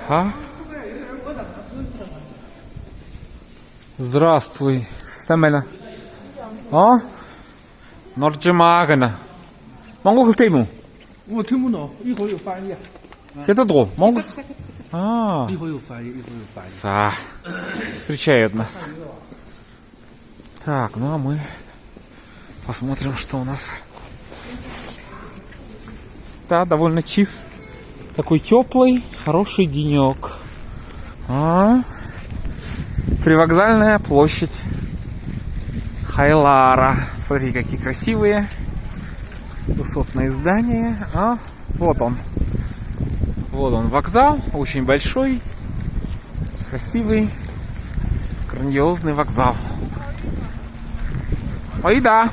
А? Здравствуй, Самеля. 어? 너르지마가나. 몽골 때문. 我听不懂，一会儿有翻译。 Это 몽골. А. 一会儿有翻译，一会儿有翻译。 Са. Встречают нас. Так, ну а мы посмотрим, что у нас. Да, довольно чист. Такой теплый, хороший денек. Привокзальная площадь Хайлара. Смотри, какие красивые высотные здания. Вот он. Вот он, вокзал. Очень большой, красивый, грандиозный вокзал. Ой, да.